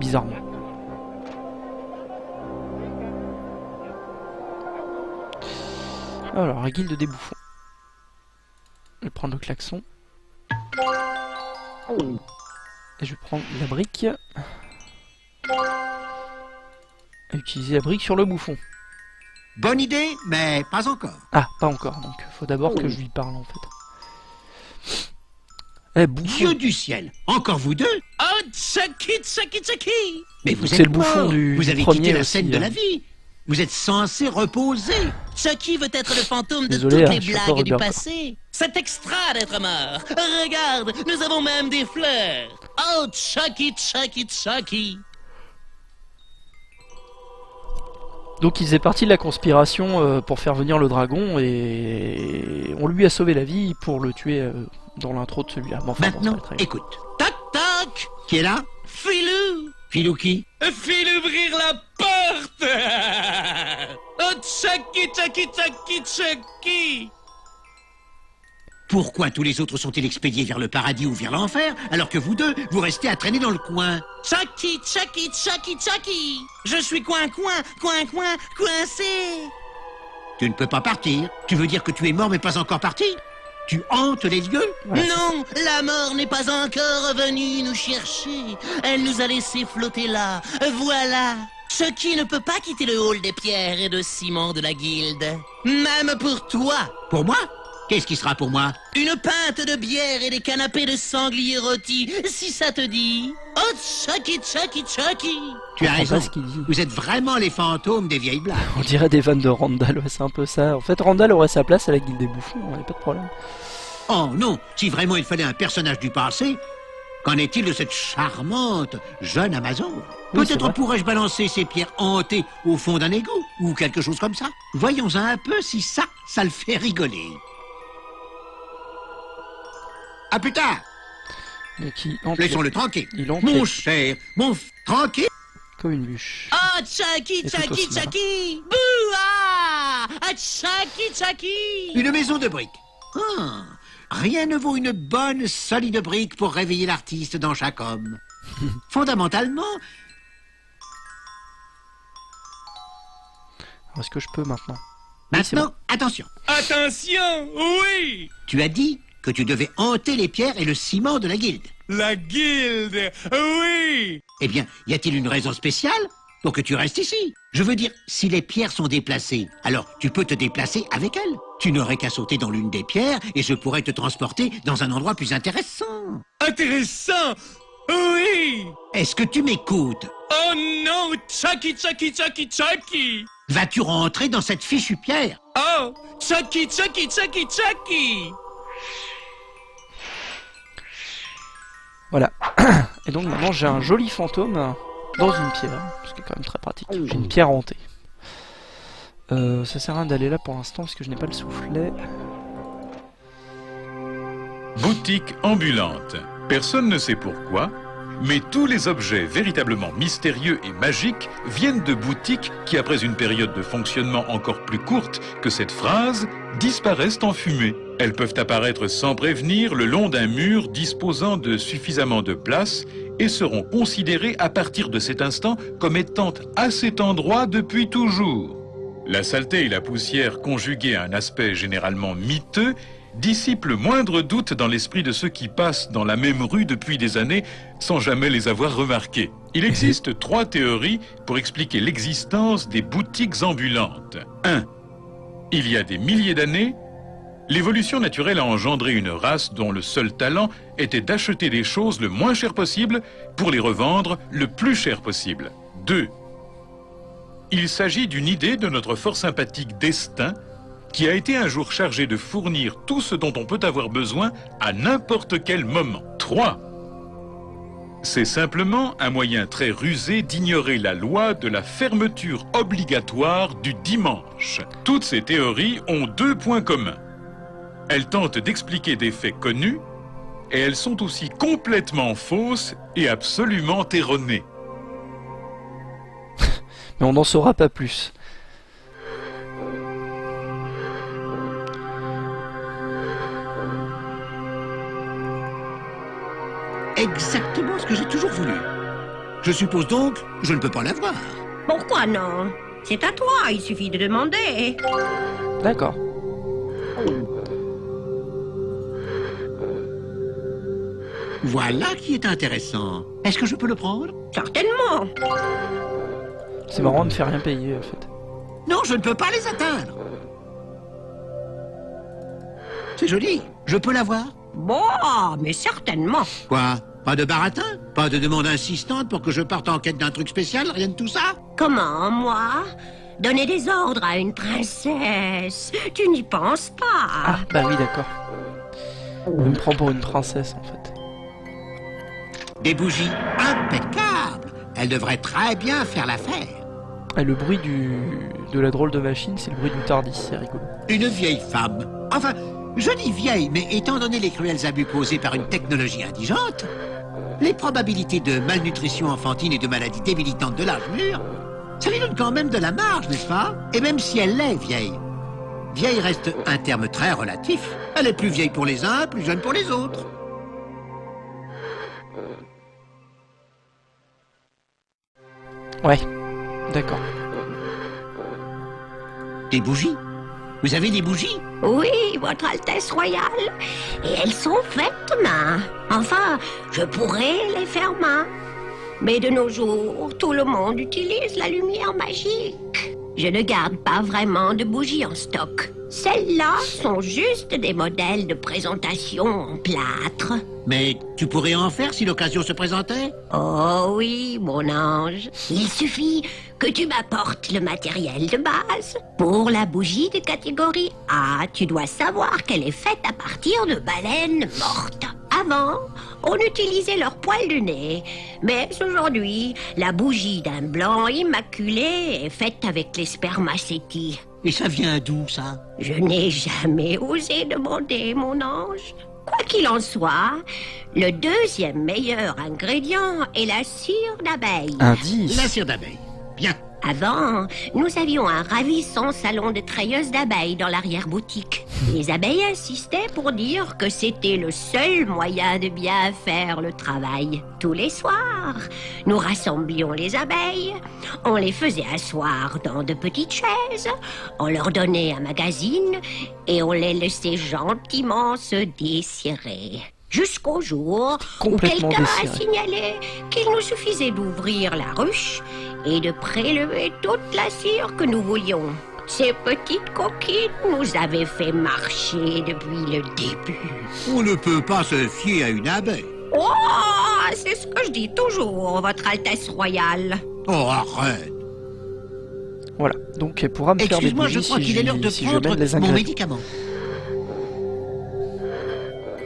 bizarrement. Alors, la guilde des bouffons. Je vais prendre le klaxon. Et je vais prendre la brique. Et utiliser la brique sur le bouffon. Bonne idée, mais pas encore. Ah, pas encore, donc faut d'abord que je lui parle en fait. Eh, bouffon. Dieu du ciel, encore vous deux? Oh, Chucky, Chucky, Chucky! Mais vous C'est êtes le bouffon mort. du Vous avez premier quitté la aussi, scène de hein. la vie. Vous êtes censé reposer. Chucky veut être le fantôme de Désolé, toutes hein, les je suis encore blagues du Robert. passé. C'est extra d'être mort. Regarde, nous avons même des fleurs. Oh, Chucky, Chucky, Chucky. Donc il faisait partie de la conspiration pour faire venir le dragon et on lui a sauvé la vie pour le tuer dans l'intro de celui-là. Bon, enfin, Maintenant, bon, c'est pas très grave. écoute. Toc, toc. Qui est là? Filou. Filou qui? File ouvrir la porte. Oh, Chucky, Chucky, Chucky, Chucky. Pourquoi tous les autres sont-ils expédiés vers le paradis ou vers l'enfer, alors que vous deux, vous restez à traîner dans le coin? Chucky, Chucky, Chucky, Chucky. Je suis coincé. Tu ne peux pas partir. Tu veux dire que tu es mort mais pas encore parti? Tu hantes les lieux? Ouais, Non, la mort n'est pas encore venue nous chercher. Elle nous a laissé flotter là. Voilà. Chucky ne peut pas quitter le hall des pierres et de ciment de la guilde. Même pour toi. Pour moi? Qu'est-ce qui sera pour moi? Une pinte de bière et des canapés de sanglier rôti, si ça te dit. Oh, Chucky, Chucky, Chucky. Tu as comprends raison. pas ce qu'il dit. Vous êtes vraiment les fantômes des vieilles blagues. On dirait des vannes de Randall, ouais, c'est un peu ça. En fait, Randall aurait sa place à la guilde des bouffons, y a pas de problème. Oh non, si vraiment il fallait un personnage du passé, qu'en est-il de cette charmante jeune Amazon? Oui, c'est Peut-être vrai. pourrais-je balancer ces pierres hantées au fond d'un égout, ou quelque chose comme ça. Voyons un peu si ça le fait rigoler. À plus tard. Donc il empire Laissons-le tranquille. Il empire. Mon cher, tranquille. comme une bûche. Oh, Chucky, Et tout Chucky, aussi, là. Chucky. Bouah. Ah, Chucky, Chucky. Une maison de briques. Ah, rien ne vaut une bonne, solide brique pour réveiller l'artiste dans chaque homme. Fondamentalement, Alors, est-ce que je peux maintenant? Oui, c'est maintenant, attention. Attention, oui! Tu as dit que tu devais hanter les pierres et le ciment de la guilde. La guilde, oui! Eh bien, y a-t-il une raison spéciale pour que tu restes ici? Je veux dire, si les pierres sont déplacées, alors tu peux te déplacer avec elles. Tu n'aurais qu'à sauter dans l'une des pierres et je pourrais te transporter dans un endroit plus intéressant. Intéressant! Oui! Est-ce que tu m'écoutes? Oh non! Chucky, Chucky, Chucky, Chucky! Vas-tu rentrer dans cette fichue pierre? Oh! Chucky, Chucky, Chucky, Chucky! Voilà. Et donc maintenant j'ai un joli fantôme dans une pierre, ce qui est quand même très pratique. J'ai une pierre hantée. Ça sert à rien d'aller là pour l'instant parce que je n'ai pas le soufflet. Boutique ambulante. Personne ne sait pourquoi, mais tous les objets véritablement mystérieux et magiques viennent de boutiques qui, après une période de fonctionnement encore plus courte que cette phrase, disparaissent en fumée. Elles peuvent apparaître sans prévenir le long d'un mur disposant de suffisamment de place et seront considérées à partir de cet instant comme étant à cet endroit depuis toujours. La saleté et la poussière conjuguées à un aspect généralement miteux dissipent le moindre doute dans l'esprit de ceux qui passent dans la même rue depuis des années sans jamais les avoir remarqués. Il existe 3 théories pour expliquer l'existence des boutiques ambulantes. 1. Il y a des milliers d'années, l'évolution naturelle a engendré une race dont le seul talent était d'acheter des choses le moins cher possible pour les revendre le plus cher possible. 2. Il s'agit d'une idée de notre fort sympathique destin qui a été un jour chargé de fournir tout ce dont on peut avoir besoin à n'importe quel moment. 3. C'est simplement un moyen très rusé d'ignorer la loi de la fermeture obligatoire du dimanche. Toutes ces théories ont 2 points communs. Elles tentent d'expliquer des faits connus et elles sont aussi complètement fausses et absolument erronées. Mais on n'en saura pas plus. Exactement ce que j'ai toujours voulu. Je suppose donc, je ne peux pas l'avoir. Pourquoi non? C'est à toi, il suffit de demander. D'accord. Voilà qui est intéressant. Est-ce que je peux le prendre? Certainement. C'est marrant de ne faire rien payer, en fait. Non, je ne peux pas les atteindre. C'est joli. Je peux l'avoir? Bon, mais certainement. Quoi? Pas de baratin? Pas de demande insistante pour que je parte en quête d'un truc spécial? Rien de tout ça? Comment, moi? Donner des ordres à une princesse? Tu n'y penses pas. Ah, bah oui, d'accord. Elle me prend pour une princesse, en fait. Des bougies impeccables. Elles devraient très bien faire l'affaire. Et le bruit de la drôle de machine, c'est le bruit du Tardis, c'est rigolo. Une vieille femme. Enfin, je dis vieille, mais étant donné les cruels abus causés par une technologie indigente, les probabilités de malnutrition enfantine et de maladies débilitantes de l'âge mûr, ça lui donne quand même de la marge, n'est-ce pas? Et même si elle l'est vieille, vieille reste un terme très relatif. Elle est plus vieille pour les uns, plus jeune pour les autres. Ouais, d'accord. Des bougies? Vous avez des bougies? Oui, votre Altesse royale. Et elles sont faites main. Enfin, je pourrais les faire main. Mais de nos jours, tout le monde utilise la lumière magique. Je ne garde pas vraiment de bougies en stock. Celles-là sont juste des modèles de présentation en plâtre. Mais tu pourrais en faire si l'occasion se présentait? Oh oui, mon ange. Il suffit que tu m'apportes le matériel de base. Pour la bougie de catégorie A, tu dois savoir qu'elle est faite à partir de baleines mortes. Avant, on utilisait leur poil de nez. Mais aujourd'hui, la bougie d'un blanc immaculé est faite avec les spermacéties. Et ça vient d'où, ça? Je n'ai jamais osé demander, mon ange. Quoi qu'il en soit, le deuxième meilleur ingrédient est la cire d'abeille. Indice. La cire d'abeille. Bien. Avant, nous avions un ravissant salon de treilleuses d'abeilles dans l'arrière-boutique. Les abeilles insistaient pour dire que c'était le seul moyen de bien faire le travail. Tous les soirs, nous rassemblions les abeilles, on les faisait asseoir dans de petites chaises, on leur donnait un magazine et on les laissait gentiment se désirer. Jusqu'au jour où Complètement quelqu'un a déchiré. signalé qu'il nous suffisait d'ouvrir la ruche et de prélever toute la cire que nous voulions. Ces petites coquines nous avaient fait marcher depuis le début. On ne peut pas se fier à une abeille. Oh, c'est ce que je dis toujours, votre Altesse royale. Oh, arrête. Voilà, donc elle pourra me faire des Excuse-moi, je bougies crois si qu'il est l'heure de si je prendre mène les mon ingrédients. médicament.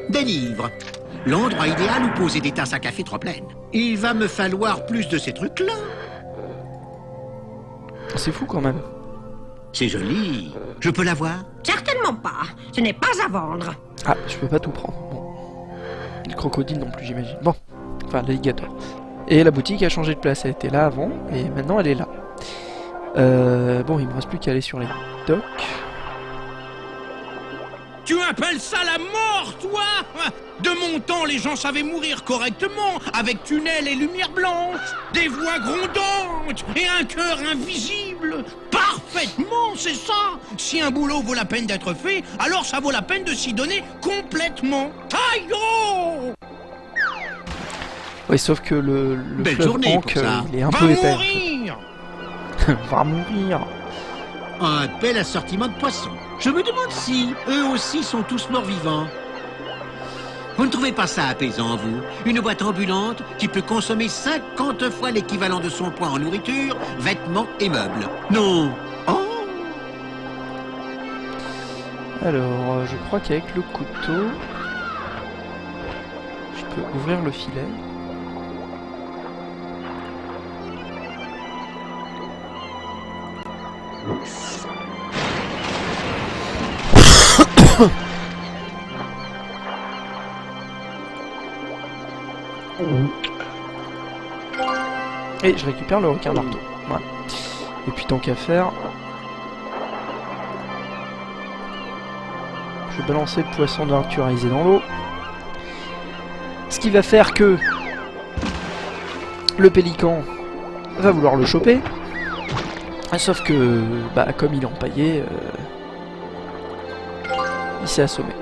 Des livres. L'endroit idéal où poser des tasses à café trop pleines. Il va me falloir plus de ces trucs-là. C'est fou quand même. C'est joli. Je peux l'avoir? Certainement pas, ce n'est pas à vendre. Ah, je peux pas tout prendre. Bon. Le crocodile non plus, j'imagine. Bon, enfin l'alligator. Et la boutique a changé de place. Elle était là avant et maintenant elle est là. Bon, il me reste plus qu'à aller sur les docks. Tu appelles ça la mort, toi? De mon temps, les gens savaient mourir correctement, avec tunnels et lumière blanche, des voix grondantes et un cœur invisible. Parfaitement, c'est ça. Si un boulot vaut la peine d'être fait, alors ça vaut la peine de s'y donner complètement. Aïe oh! Ouais, sauf que le Belle fleuve journée Hank, pour ça. il est un Va peu épais. mourir! Va mourir. Un bel assortiment de poissons. Je me demande si eux aussi sont tous morts-vivants. Vous ne trouvez pas ça apaisant, vous? Une boîte ambulante qui peut consommer 50 fois l'équivalent de son poids en nourriture, vêtements et meubles. Non. Oh! Alors, je crois qu'avec le couteau, je peux ouvrir le filet. Et je récupère le requin marteau. Voilà. Et puis tant qu'à faire, je vais balancer le poisson d'inturisé dans l'eau. Ce qui va faire que Le pélican va vouloir le choper. Sauf que, bah, comme il est empaillé, il s'est assommé.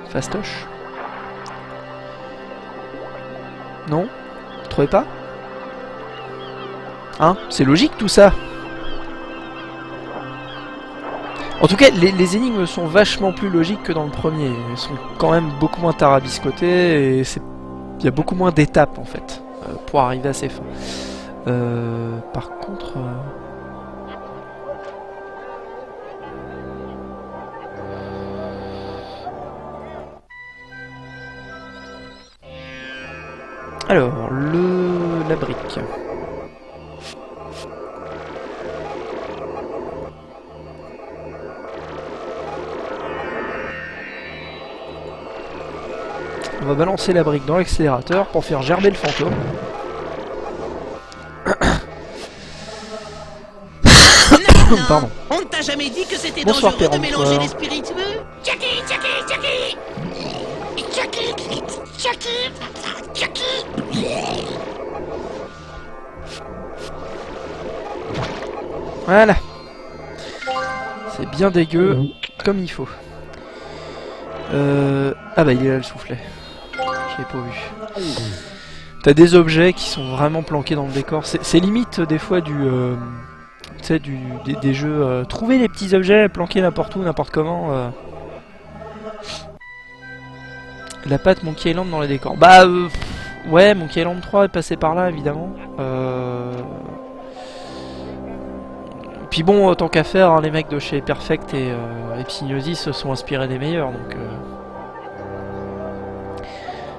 Fastoche. Non? Vous trouvez pas? Hein? C'est logique tout ça? En tout cas, les énigmes sont vachement plus logiques que dans le premier. Elles sont quand même beaucoup moins tarabiscotées et il y a beaucoup moins d'étapes en fait pour arriver à ces fins. Par contre... Alors, la brique. On va balancer la brique dans l'accélérateur pour faire gerber le fantôme. Pardon. On ne t'a jamais dit que c'était Bonsoir, dangereux de péremptoire. mélanger les spiritueux? Chucky, Chucky, Chucky Chucky, Chucky, Chucky. Voilà. C'est bien dégueu, comme il faut. Ah bah il est là le soufflet. Je l'ai pas vu. T'as des objets qui sont vraiment planqués dans le décor. C'est limite des fois du... tu sais, des jeux... trouver les petits objets planqués n'importe où, n'importe comment. La patte Monkey Island dans les décors. Bah ouais, Monkey Island 3 est passé par là évidemment. Puis bon, tant qu'à faire, hein, les mecs de chez Perfect et Psygnosis se sont inspirés des meilleurs, donc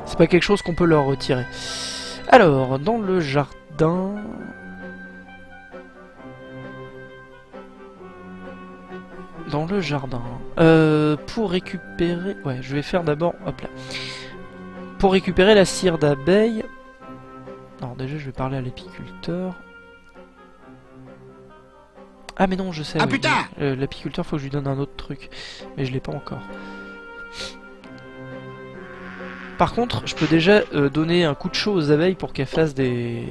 c'est pas quelque chose qu'on peut leur retirer. Alors, dans le jardin... Dans le jardin... pour récupérer... Ouais, je vais faire d'abord... Hop là. Pour récupérer la cire d'abeille... Alors déjà, je vais parler à l'apiculteur... Ah mais non, je sais. Ah, oui, putain l'apiculteur, faut que je lui donne un autre truc. Mais je l'ai pas encore. Par contre, je peux déjà donner un coup de chaud aux abeilles pour qu'elles fassent des...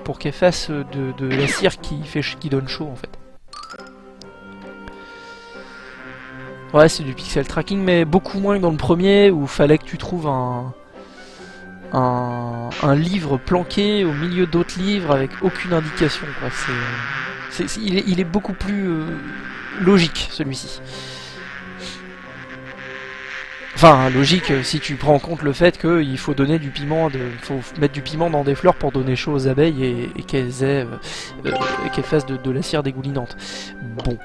Pour qu'elles fassent de la cire qui donne chaud en fait. Ouais, c'est du pixel tracking, mais beaucoup moins que dans le premier où fallait que tu trouves un livre planqué au milieu d'autres livres avec aucune indication, quoi. Il est beaucoup plus logique celui-ci. Enfin, logique si tu prends en compte le fait qu'il faut donner du piment, faut mettre du piment dans des fleurs pour donner chaud aux abeilles et qu'elles fassent de la cire dégoulinante. Bon.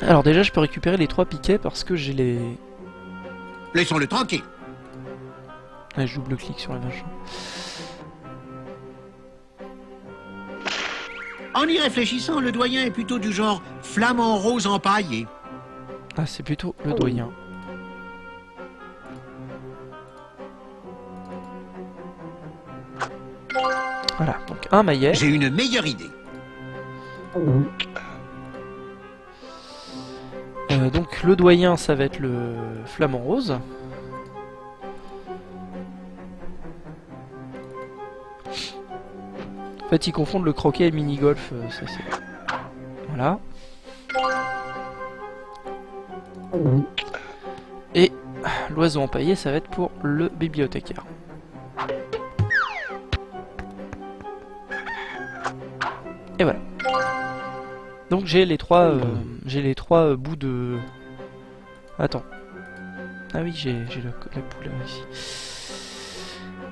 Alors déjà, je peux récupérer les 3 piquets parce que j'ai les... Laissons-le tranquille. Ouais, je double-clique sur le machin. En y réfléchissant, le doyen est plutôt du genre flamant rose empaillé. Ah, c'est plutôt le doyen. Voilà, donc un maillet. J'ai une meilleure idée. Donc le doyen, ça va être le flamant rose. En fait, ils confondent le croquet et le mini-golf. Ça, c'est... Voilà. Et l'oiseau empaillé, ça va être pour le bibliothécaire. Et voilà. Donc j'ai les trois bouts de... Attends. Ah oui, j'ai la poule ici.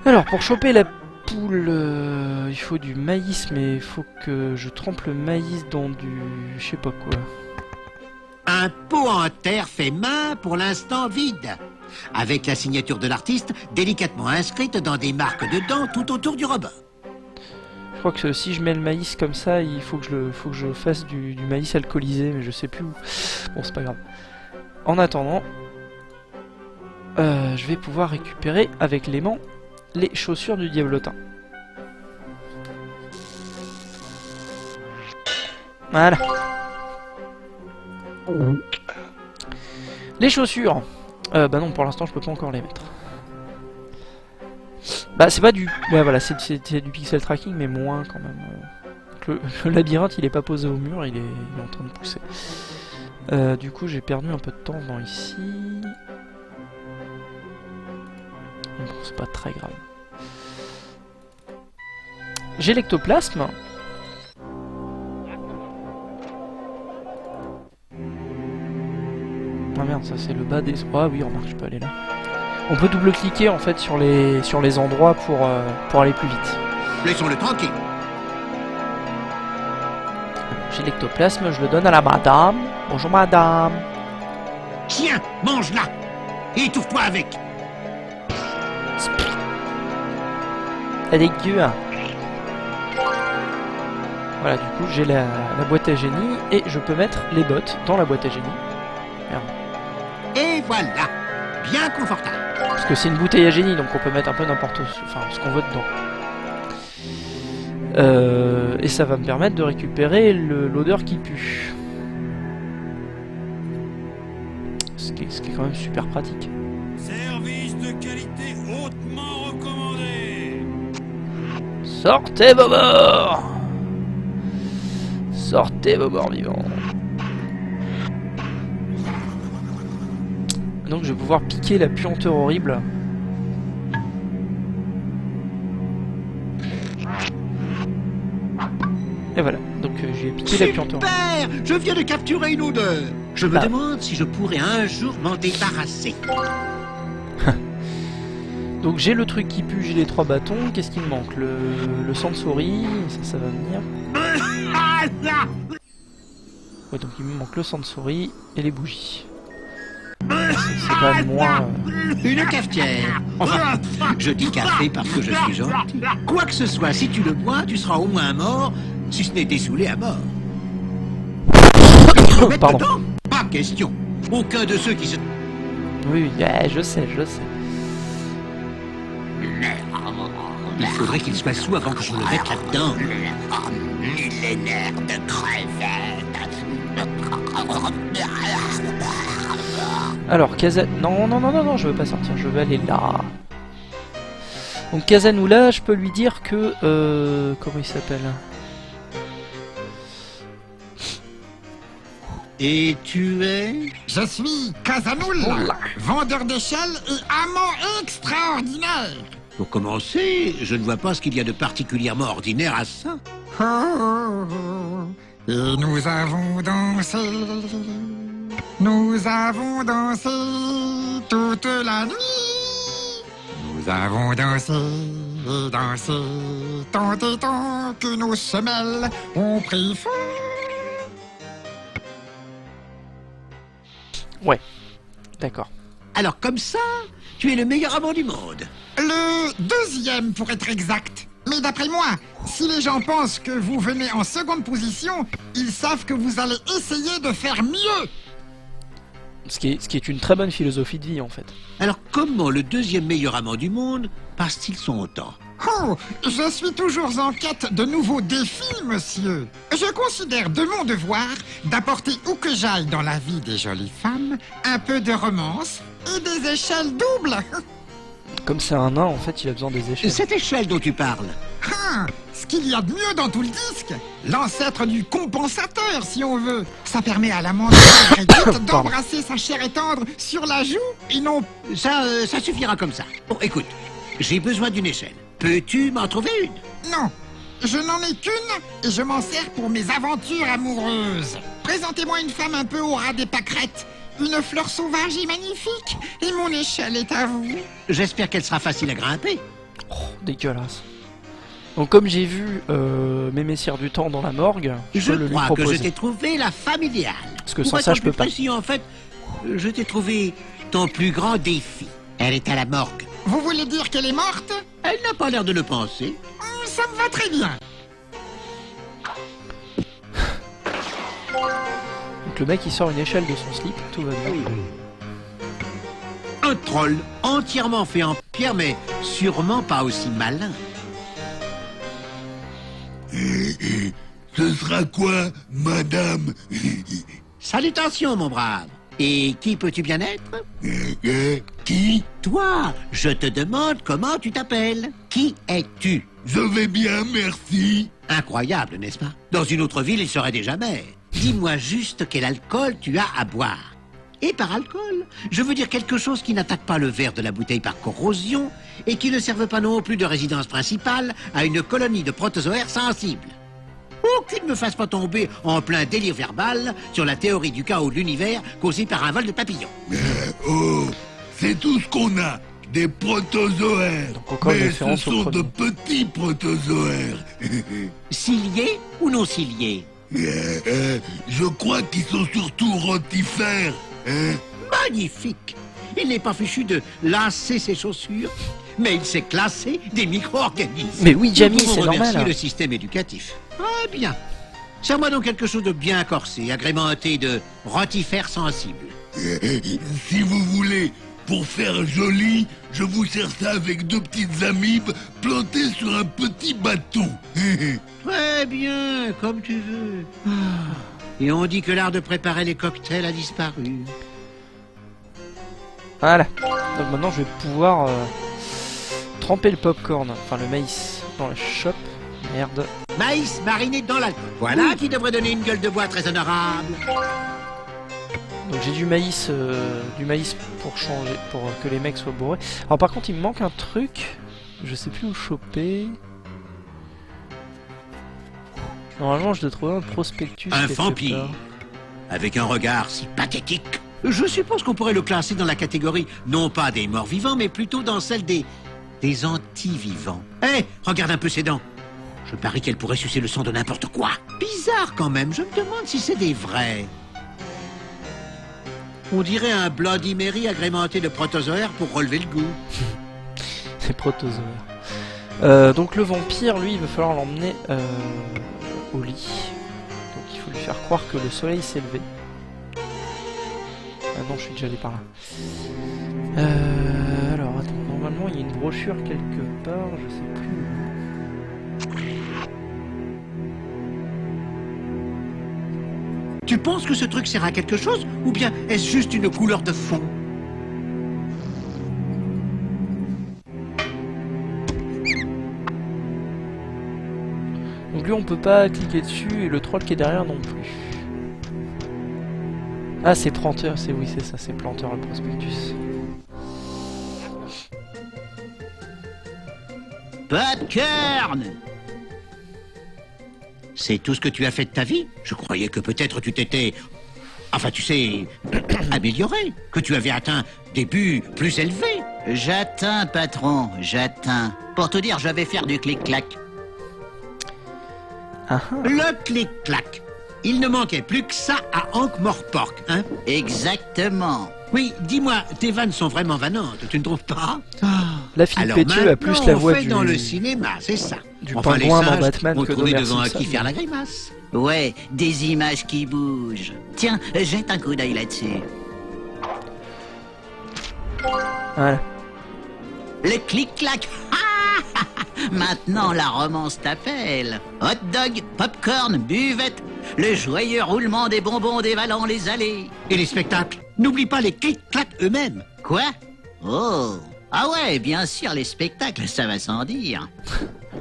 Alors, pour choper la poule, il faut du maïs, mais il faut que je trempe le maïs dans du... je sais pas quoi. Un pot en terre fait main pour l'instant vide, avec la signature de l'artiste délicatement inscrite dans des marques de dents tout autour du robot. Je crois que si je mets le maïs comme ça, il faut que je fasse du maïs alcoolisé, mais je sais plus où. Bon, c'est pas grave. En attendant, je vais pouvoir récupérer avec l'aimant les chaussures du diablotin. Voilà. Les chaussures. Bah non, pour l'instant je peux pas encore les mettre. Bah c'est pas du... Ouais voilà, c'est du pixel tracking mais moins quand même. Le labyrinthe il est pas posé au mur, il est en train de pousser. Du coup j'ai perdu un peu de temps dans ici. Mais bon c'est pas très grave. J'ai l'ectoplasme. Ah merde, ça c'est le bas des... Ah oui, remarque, je peux aller là. On peut double-cliquer en fait sur les endroits pour aller plus vite. Laissons-le tranquille. J'ai l'ectoplasme, je le donne à la madame. Bonjour madame. Tiens, mange-la. Et étouffe-toi avec. Elle est dégueu. Hein. Voilà, du coup j'ai la boîte à génie et je peux mettre les bottes dans la boîte à génie. Merde. Et voilà. Bien confortable. Parce que c'est une bouteille à génie, donc on peut mettre un peu n'importe ce qu'on veut dedans. Et ça va me permettre de récupérer l'odeur qui pue. Ce qui est quand même super pratique. Service de qualité hautement recommandé. Sortez vos morts! Sortez vos morts vivants. Donc je vais pouvoir piquer la puanteur horrible. Et voilà, donc j'ai piqué la puanteur. Super! Je viens de capturer une odeur. Je me Ah. demande si je pourrais un jour m'en débarrasser. Donc j'ai le truc qui pue, j'ai les 3 bâtons. Qu'est-ce qui me manque? Le sang de souris, ça va venir. Ouais, donc il me manque le sang de souris et les bougies. C'est quand même moins... Une cafetière. Enfin, je dis café parce que je suis gentil. Quoi que ce soit, si tu le bois, tu seras au moins mort, si ce n'est dessoulé à mort. Mettre Pardon. dedans? Pas question. Aucun de ceux qui se... Oui, yeah, je sais. Il faudrait qu'il soit sous avant que je le mette là-dedans. Les nerfs de crevette. Alors, non, je veux pas sortir, je veux aller là. Donc Casanula, je peux lui dire que... comment il s'appelle? Et tu es... Je suis Casanula, vendeur d'échelles et amant extraordinaire. Pour commencer, je ne vois pas ce qu'il y a de particulièrement ordinaire à ça. Et nous avons dansé toute la nuit. Nous avons dansé et dansé, tant et tant que nos semelles ont pris feu. Ouais, d'accord. Alors comme ça, tu es le meilleur amant du monde. Le deuxième pour être exact. Mais d'après moi, si les gens pensent que vous venez en seconde position, ils savent que vous allez essayer de faire mieux. Ce qui est une très bonne philosophie de vie en fait. Alors comment le deuxième meilleur amant du monde passe-t-il son temps? Oh, je suis toujours en quête de nouveaux défis, monsieur. Je considère de mon devoir d'apporter où que j'aille dans la vie des jolies femmes un peu de romance et des échelles doubles. Comme c'est un nain, en fait, il a besoin des échelles. Cette échelle dont tu parles, Ah, ce qu'il y a de mieux dans tout le disque, l'ancêtre du compensateur, si on veut. Ça permet à la mendiante réduite d'embrasser sa chair et tendre sur la joue et non... ça suffira comme ça. Bon, écoute, j'ai besoin d'une échelle. Peux-tu m'en trouver une? Non, je n'en ai qu'une et je m'en sers pour mes aventures amoureuses. Présentez-moi une femme un peu au ras des pâquerettes, une fleur sauvage et magnifique, et mon échelle est à vous. J'espère qu'elle sera facile à grimper. Oh, dégueulasse. Donc comme j'ai vu mes messieurs du temps dans la morgue, Je peux le lui crois que proposer. je t'ai trouvé la femme idéale. Parce que Pour sans être ça, je peux plus pas. précis, en fait, je t'ai trouvé ton plus grand défi. Elle est à la morgue. Vous voulez dire qu'elle est morte? Elle n'a pas l'air de le penser. Ça me va très bien. Donc le mec il sort une échelle de son slip, tout va bien. Un troll entièrement fait en pierre, mais sûrement pas aussi malin. Ce sera quoi, madame? Salutations, mon brave. Et qui peux-tu bien être? Qui? Toi, je te demande comment tu t'appelles. Qui es-tu? Je vais bien, merci. Incroyable, n'est-ce pas? Dans une autre ville, il serait déjà maire. Dis-moi juste quel alcool tu as à boire. Et par alcool, je veux dire quelque chose qui n'attaque pas le verre de la bouteille par corrosion et qui ne serve pas non plus de résidence principale à une colonie de protozoaires sensibles. Ou qui ne me fasse pas tomber en plein délire verbal sur la théorie du chaos de l'univers causé par un vol de papillons. Oh, c'est tout ce qu'on a. Des protozoaires. Donc encore une Mais ce référence au sont de premier. petits protozoaires. Ciliés ou non ciliés? Je crois qu'ils sont surtout rotifères. Hein? Magnifique! Il n'est pas fichu de lasser ses chaussures, mais il sait classer des micro-organismes. Mais oui, Jamie, Nous pouvons c'est remercier normal. le système éducatif. Ah bien. Serre-moi donc quelque chose de bien corsé, agrémenté de rotifères sensibles. Si vous voulez, pour faire joli, je vous sers ça avec 2 petites amibes plantées sur un petit bâton. Très bien, comme tu veux. Et on dit que l'art de préparer les cocktails a disparu. Voilà. Donc maintenant, je vais pouvoir tremper le popcorn, enfin le maïs, dans la chope. Merde. Maïs mariné dans l'alcool. Voilà qui devrait donner une gueule de bois très honorable. Donc j'ai du maïs pour changer, pour que les mecs soient bourrés. Alors par contre, il me manque un truc. Je sais plus où le choper. Normalement, je dois trouver un prospectus. Un quelque vampire. part. Avec un regard si pathétique. Je suppose qu'on pourrait le classer dans la catégorie, non pas des morts vivants, mais plutôt dans celle des anti-vivants. Hé, regarde un peu ses dents. Je parie qu'elle pourrait sucer le sang de n'importe quoi. Bizarre quand même, je me demande si c'est des vrais. On dirait un Bloody Mary agrémenté de protozoaires pour relever le goût. C'est protozoaire. Donc le vampire, lui, il va falloir l'emmener au lit. Donc il faut lui faire croire que le soleil s'est levé. Ah non, je suis déjà allé par là. Alors, attends, normalement il y a une brochure quelque part, je sais plus où. Tu penses que ce truc sert à quelque chose, ou bien est-ce juste une couleur de fond? Donc lui, on peut pas cliquer dessus et le troll qui est derrière non plus. Ah, c'est planteur, oui, c'est ça, c'est planteur le prospectus. Popcorn! C'est tout ce que tu as fait de ta vie? Je croyais que peut-être tu t'étais... Enfin, tu sais, amélioré, que tu avais atteint des buts plus élevés. J'atteins, patron, j'atteins. Pour te dire, je vais faire du clic-clac. Ah ah. Le clic-clac. Il ne manquait plus que ça à Ankh-Morpork, hein? Exactement. Oui, dis-moi, tes vannes sont vraiment vannantes, tu ne trouves pas? La fille Alors Pétieux a plus maintenant, la on voix fait du... dans le cinéma, c'est ça. du Enfin, les pingouin dans singes Batman vont que trouver d'Homer devant Simpson. qui faire la grimace. Ouais, des images qui bougent. Tiens, jette un coup d'œil là-dessus. Voilà. Le clic-clac. Maintenant, la romance t'appelle. Hot dog, popcorn, buvette. Le joyeux roulement des bonbons dévalant les allées. Et les spectacles? N'oublie pas les clic-clacs eux-mêmes. Quoi? Oh. Ah ouais, bien sûr, les spectacles, ça va sans dire.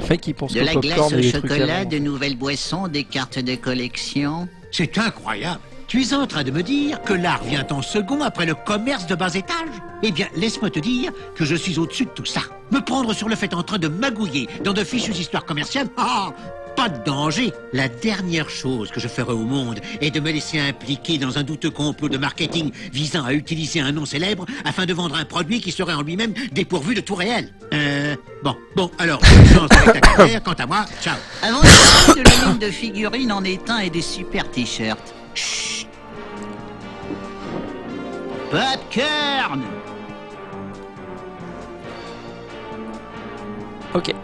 Le mec qui pense De au la glace popcorn au et des trucs chocolat, avant. de nouvelles boissons, des cartes de collection. C'est incroyable. Tu es en train de me dire que l'art vient en second après le commerce de bas étage? Eh bien, laisse-moi te dire que je suis au-dessus de tout ça. Me prendre sur le fait en train de magouiller dans de fichues histoires commerciales? Ah, pas de danger. La dernière chose que je ferai au monde est de me laisser impliquer dans un douteux complot de marketing visant à utiliser un nom célèbre afin de vendre un produit qui serait en lui-même dépourvu de tout réel. Bon, alors, bonne chance avec ta carrière. Quant à moi, ciao. Avant de parler de la ligne de figurines en étain et des super t-shirts. Chut. Popcorn. Ok.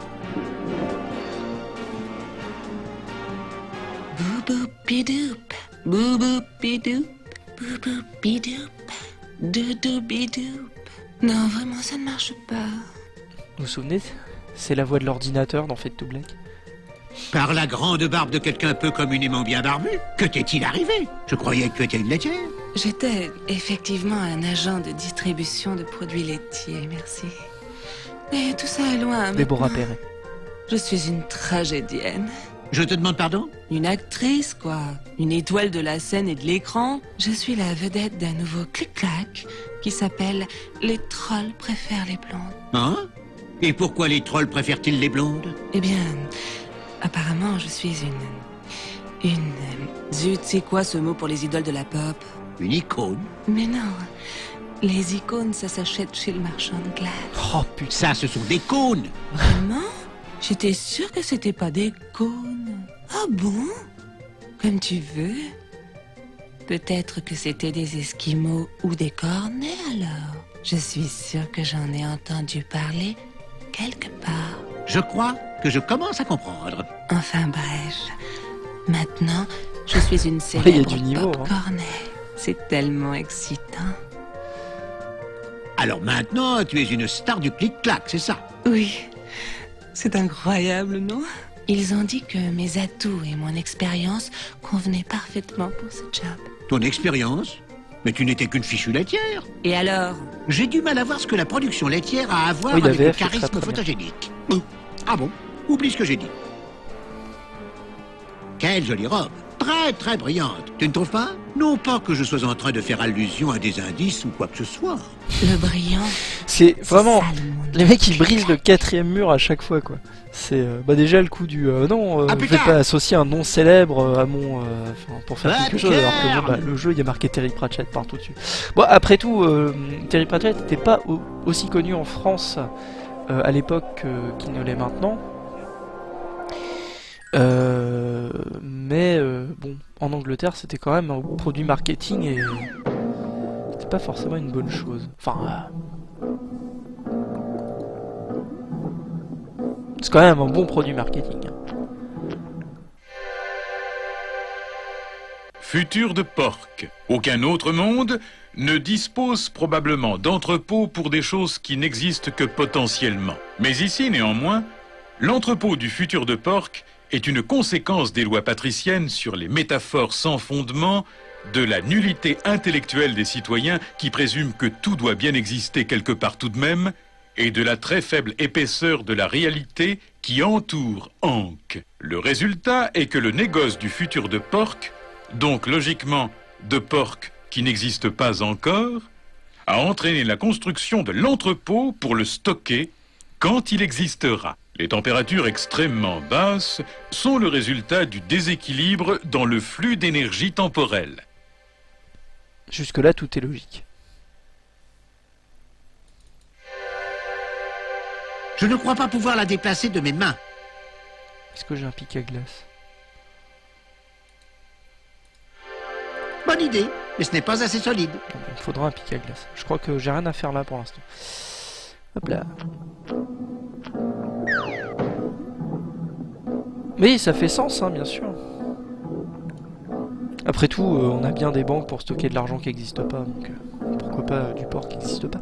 Boubou-bidoup, boubou-bidoup, boubou-bidoup, doudou-bidoup. Non, vraiment, ça ne marche pas. Vous vous souvenez? C'est la voix de l'ordinateur dans Fade to Black. Par la grande barbe de quelqu'un peu communément bien barbu, que t'est-il arrivé? Je croyais que tu étais une laitière. J'étais effectivement un agent de distribution de produits laitiers, merci. Mais tout ça est loin. Déborah maintenant. Perret. Je suis une tragédienne. Je te demande pardon? Une actrice, quoi. Une étoile de la scène et de l'écran. Je suis la vedette d'un nouveau clic-clac qui s'appelle « Les trolls préfèrent les blondes Hein? Et pourquoi les trolls préfèrent-ils les blondes? » Eh bien, apparemment, je suis Zut, c'est quoi ce mot pour les idoles de la pop? Une icône? Mais non, les icônes, ça s'achète chez le marchand de glace. Oh putain. Ça, ce sont des cônes! Vraiment? J'étais sûre que c'était pas des cônes. Ah bon? Comme tu veux. Peut-être que c'était des esquimaux ou des cornets alors. Je suis sûre que j'en ai entendu parler quelque part. Je crois que je commence à comprendre. Enfin bref, maintenant, je suis une il y a célèbre du niveau, pop cornet. C'est tellement excitant. Alors maintenant, tu es une star du clic-clac, c'est ça? Oui, c'est incroyable, non? Ils ont dit que mes atouts et mon expérience convenaient parfaitement pour ce job. Ton expérience? Mais tu n'étais qu'une fichue laitière. Et alors? J'ai du mal à voir ce que la production laitière a à voir Oui, la avec le VF est très, charisme très bien. photogénique. Ah bon? Oublie ce que j'ai dit. Quelle jolie robe. Très très brillante. Tu ne trouves pas? Non pas que je sois en train de faire allusion à des indices ou quoi que ce soit. Le brillant. C'est vraiment... ça, le monde Les du mecs ils clic-clac. brisent le 4e mur à chaque fois quoi. C'est bah déjà le coup du non, Ah, je vais putain. pas associer un nom célèbre à mon enfin, pour faire Ah, quelque chose alors que bon, bah, le jeu il y a marqué Terry Pratchett partout dessus. Bon après tout Terry Pratchett n'était pas aussi connu en France à l'époque qu'il ne l'est maintenant. Mais bon en Angleterre c'était quand même un produit marketing et c'était pas forcément une bonne chose. Enfin c'est quand même un bon produit marketing. Futur de Porc. Aucun autre monde ne dispose probablement d'entrepôts pour des choses qui n'existent que potentiellement. Mais ici, néanmoins, l'entrepôt du futur de Porc est une conséquence des lois patriciennes sur les métaphores sans fondement, de la nullité intellectuelle des citoyens qui présument que tout doit bien exister quelque part tout de même, et de la très faible épaisseur de la réalité qui entoure Ankh. Le résultat est que le négoce du futur de Porc, donc logiquement de Porc qui n'existe pas encore, a entraîné la construction de l'entrepôt pour le stocker quand il existera. Les températures extrêmement basses sont le résultat du déséquilibre dans le flux d'énergie temporelle. Jusque là tout est logique. Je ne crois pas pouvoir la déplacer de mes mains. Est-ce que j'ai un pic à glace? Bonne idée, mais ce n'est pas assez solide. Donc, il me faudra un pic à glace. Je crois que j'ai rien à faire là pour l'instant. Hop là. Mais ça fait sens, hein, bien sûr. Après tout, on a bien des banques pour stocker de l'argent qui n'existe pas, donc pourquoi pas du porc qui n'existe pas.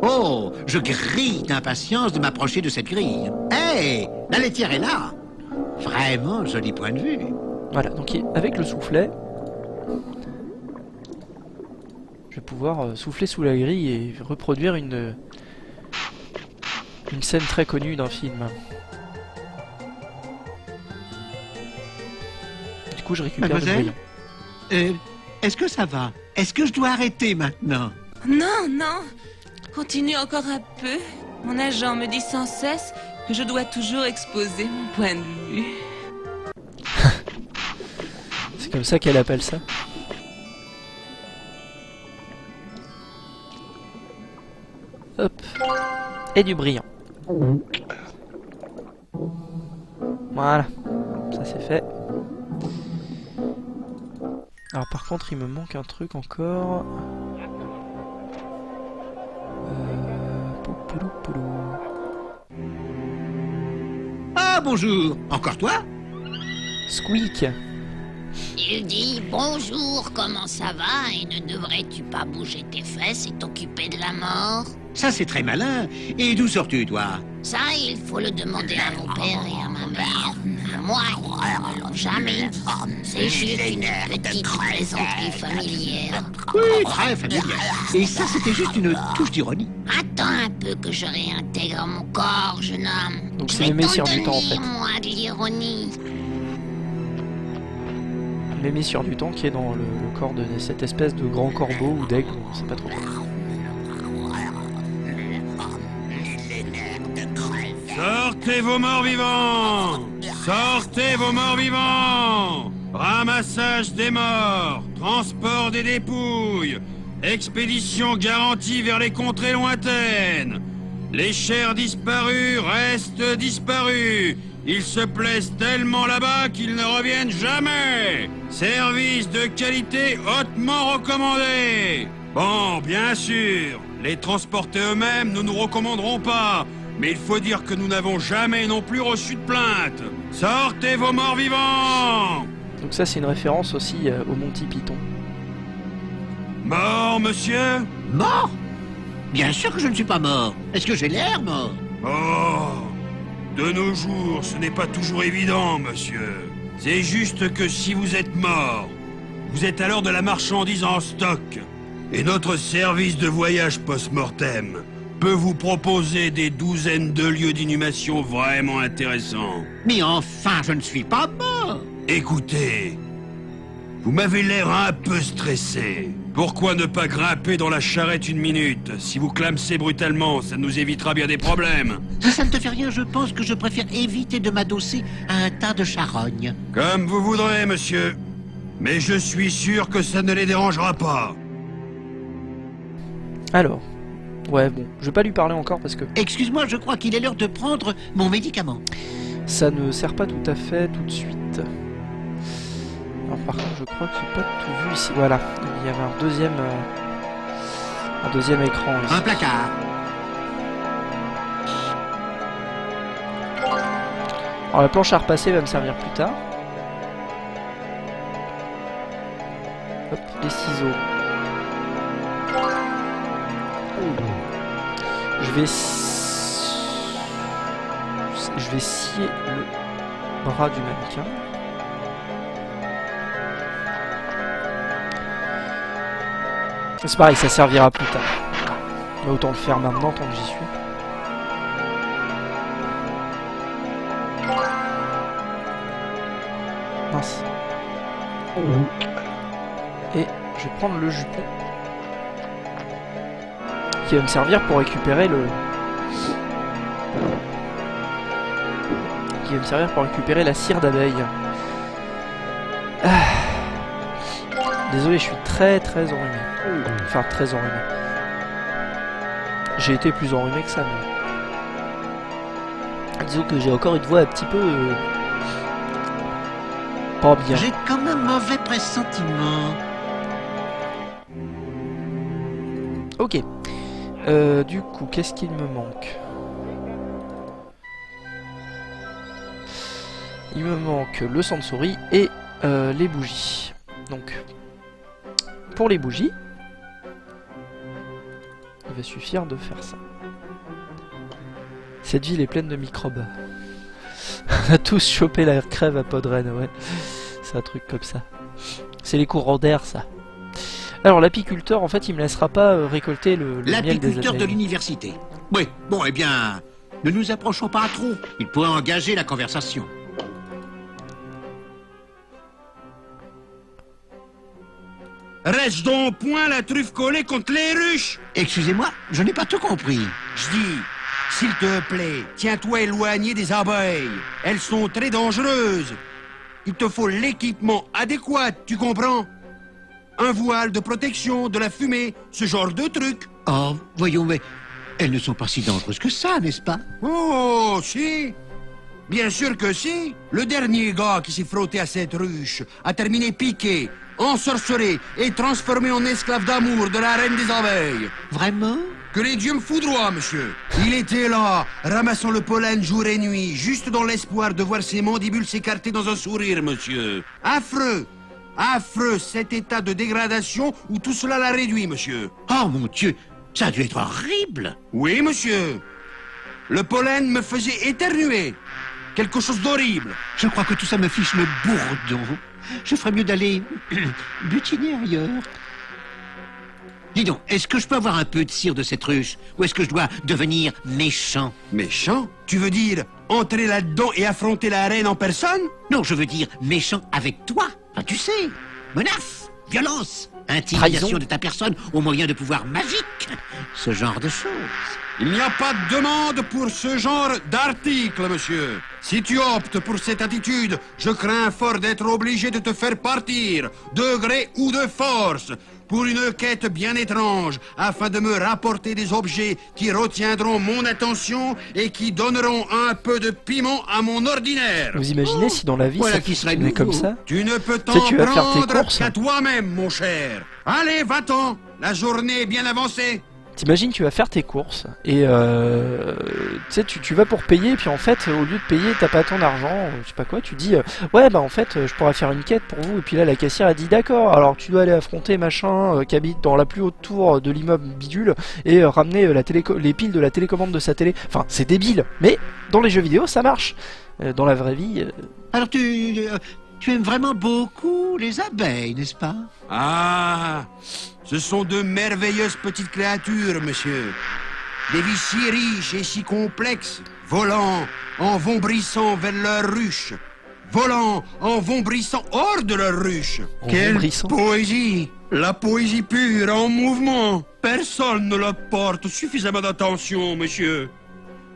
Oh, je grille d'impatience de m'approcher de cette grille. Hé, la laitière est là. Vraiment joli point de vue. Voilà, donc avec le soufflet, je vais pouvoir souffler sous la grille et reproduire une scène très connue d'un film. Du coup, je récupère le Mademoiselle brillant. Est-ce que ça va? Est-ce que je dois arrêter maintenant? Non, non. Continue encore un peu. Mon agent me dit sans cesse que je dois toujours exposer mon point de vue. C'est comme ça qu'elle appelle ça. Hop. Et du brillant. Voilà. Ça c'est fait. Alors par contre il me manque un truc encore. Poupoulou, poulou. Ah, bonjour. Encore toi? Squeak. Il dit bonjour, comment ça va? Et ne devrais-tu pas bouger tes fesses et t'occuper de la mort? Ça, c'est très malin. Et d'où sors-tu, toi? Ça, il faut le demander à mon père et à ma mère. À moi, ils ne me l'ont jamais dit. C'est juste une petite plaisanterie familière. Oui, très familière. Et ça, c'était juste une touche d'ironie. Attends un peu que je réintègre mon corps, jeune homme. Donc Je c'est vais le Messire t'en du temps, en donner, fait. moi, de l'ironie. Le Messire du temps qui est dans le corps de cette espèce de grand corbeau ou d'aigle, on sait pas trop. Sortez vos morts vivants! Sortez vos morts vivants! Ramassage des morts, transport des dépouilles, expédition garantie vers les contrées lointaines. Les chers disparus restent disparus. Ils se plaisent tellement là-bas qu'ils ne reviennent jamais. Service de qualité hautement recommandé. Bon, bien sûr, les transporter eux-mêmes, nous nous recommanderons pas. Mais il faut dire que nous n'avons jamais non plus reçu de plainte. Sortez vos morts vivants! Donc ça c'est une référence aussi au Monty Python. Mort, monsieur? Mort? Bien sûr que je ne suis pas mort. Est-ce que j'ai l'air mort? Oh! De nos jours, ce n'est pas toujours évident, monsieur. C'est juste que si vous êtes mort, vous êtes alors de la marchandise en stock. Et notre service de voyage post-mortem peut vous proposer des douzaines de lieux d'inhumation vraiment intéressants. Mais enfin, je ne suis pas mort. Écoutez, vous m'avez l'air un peu stressé. Pourquoi ne pas grimper dans la charrette une minute? Si vous clamsez brutalement, ça nous évitera bien des problèmes. Si ça ne te fait rien, je pense que je préfère éviter de m'adosser à un tas de charognes. Comme vous voudrez, monsieur. Mais je suis sûr que ça ne les dérangera pas. Alors, ouais bon, je vais pas lui parler encore parce que Excuse-moi, je crois qu'il est l'heure de prendre mon médicament. ça ne sert pas tout à fait tout de suite. Alors par contre je crois que j'ai pas tout vu ici. Voilà, il y avait un deuxième écran ici. Un placard. Alors la planche à repasser va me servir plus tard. Hop, les ciseaux. Je vais scier le bras du mannequin. C'est pareil, ça servira plus tard. Mais autant le faire maintenant tant que j'y suis. Mince. Et je vais prendre le jupon qui va me servir pour récupérer la cire d'abeille. Désolé, je suis très enrhumé. Enfin, très enrhumé. J'ai été plus enrhumé que ça, mais... Disons que j'ai encore une voix un petit peu... pas bien. J'ai quand même mauvais pressentiment. Ok. Du coup, qu'est-ce qu'il me manque? Il me manque le Sansori et les bougies. Donc, pour les bougies, il va suffire de faire ça. Cette ville est pleine de microbes. On a tous chopé la crève à Podren, ouais. C'est un truc comme ça. C'est les courants d'air, ça. Alors, l'apiculteur, en fait, il me laissera pas récolter le miel des abeilles. L'apiculteur de l'université. Oui, bon, eh bien, ne nous approchons pas trop. Il pourrait engager la conversation. Reste donc point la truffe collée contre les ruches! Excusez-moi, je n'ai pas tout compris. Je dis, s'il te plaît, tiens-toi éloigné des abeilles. Elles sont très dangereuses. Il te faut l'équipement adéquat, tu comprends? Un voile de protection, de la fumée, ce genre de truc. Oh, voyons, mais elles ne sont pas si dangereuses que ça, n'est-ce pas? Oh, si! Bien sûr que si! Le dernier gars qui s'est frotté à cette ruche a terminé piqué, ensorcelé et transformé en esclave d'amour de la reine des abeilles. Vraiment? Que les dieux me foudroient, monsieur. Il était là, ramassant le pollen jour et nuit, juste dans l'espoir de voir ses mandibules s'écarter dans un sourire, monsieur. Affreux! Affreux cet état de dégradation où tout cela l'a réduit, monsieur. Oh mon Dieu, ça a dû être horrible. Oui, monsieur. Le pollen me faisait éternuer. Quelque chose d'horrible. Je crois que tout ça me fiche le bourdon. Je ferais mieux d'aller butiner ailleurs. Dis donc, est-ce que je peux avoir un peu de cire de cette ruche? Ou est-ce que je dois devenir méchant? Méchant? Tu veux dire entrer là-dedans et affronter la reine en personne? Non, je veux dire méchant avec toi. Enfin, tu sais, menace, violence, intimidation Trahison. de ta personne au moyen de pouvoirs magiques. Ce genre de choses. Il n'y a pas de demande pour ce genre d'article, monsieur. Si tu optes pour cette attitude, je crains fort d'être obligé de te faire partir, de gré ou de force, pour une quête bien étrange, afin de me rapporter des objets qui retiendront mon attention et qui donneront un peu de piment à mon ordinaire. Vous imaginez si dans la vie Voilà ça qui serait fonctionnait comme nouveau. ça? Tu ne peux Tu sais, t'en tu vas faire tes prendre courses. qu'à toi-même, mon cher. Allez, va-t'en. La journée est bien avancée. T'imagines, tu vas faire tes courses et tu sais, tu vas pour payer, et puis en fait, au lieu de payer, t'as pas ton argent, je sais pas quoi, tu dis ouais, bah en fait, je pourrais faire une quête pour vous, et puis là, la caissière a dit d'accord, alors tu dois aller affronter machin qui habite dans la plus haute tour de l'immeuble bidule et ramener les piles de la télécommande de sa télé. Enfin, c'est débile, mais dans les jeux vidéo, ça marche. Dans la vraie vie. Alors tu aimes vraiment beaucoup les abeilles, n'est-ce pas? Ah, ce sont de merveilleuses petites créatures, monsieur. Des vies si riches et si complexes, volant en vombrissant vers leur ruche, volant en vombrissant hors de leur ruche. En Quelle vombrissant. poésie! La poésie pure en mouvement. Personne ne leur porte suffisamment d'attention, monsieur.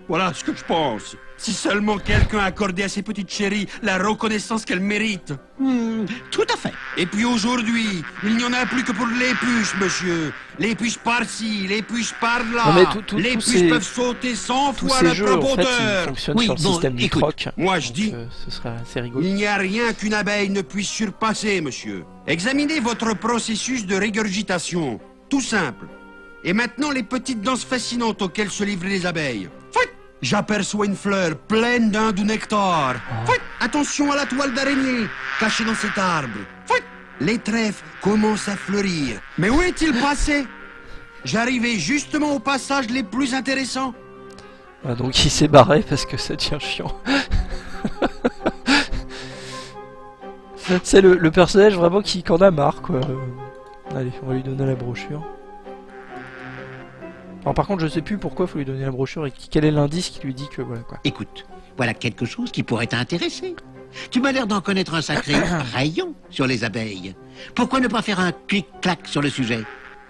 Voilà ce que je pense. Si seulement quelqu'un accordait à ces petites chéries la reconnaissance qu'elles méritent. Tout à fait. Et puis aujourd'hui, il n'y en a plus que pour les puces, monsieur. Les puces par-ci, les puces par-là. Non, mais les tous puces ces- peuvent sauter 100 Tous fois ces leur jeux, propre en fait, ils hauteur. fonctionnent Oui, sur le bon, système du écoute, troc. Moi, je Donc, dis, ce serait assez rigolo. il n'y a rien qu'une abeille ne puisse surpasser, monsieur. Examinez votre processus de régurgitation. Tout simple. Et maintenant, les petites danses fascinantes auxquelles se livrent les abeilles. Fouit. J'aperçois une fleur pleine d'un doux nectar. Fouit. Attention à la toile d'araignée cachée dans cet arbre. Fouit. Les trèfles commencent à fleurir. Mais où est-il passé? J'arrivais justement au passage les plus intéressants. Ah, donc il s'est barré parce que ça devient chiant. C'est le personnage vraiment qui en a marre, quoi. Allez, on va lui donner la brochure. Alors par contre, je sais plus pourquoi faut lui donner la brochure et quel est l'indice qui lui dit que voilà quoi. Écoute, voilà quelque chose qui pourrait t'intéresser. Tu m'as l'air d'en connaître un sacré rayon sur les abeilles. Pourquoi ne pas faire un clic-clac sur le sujet?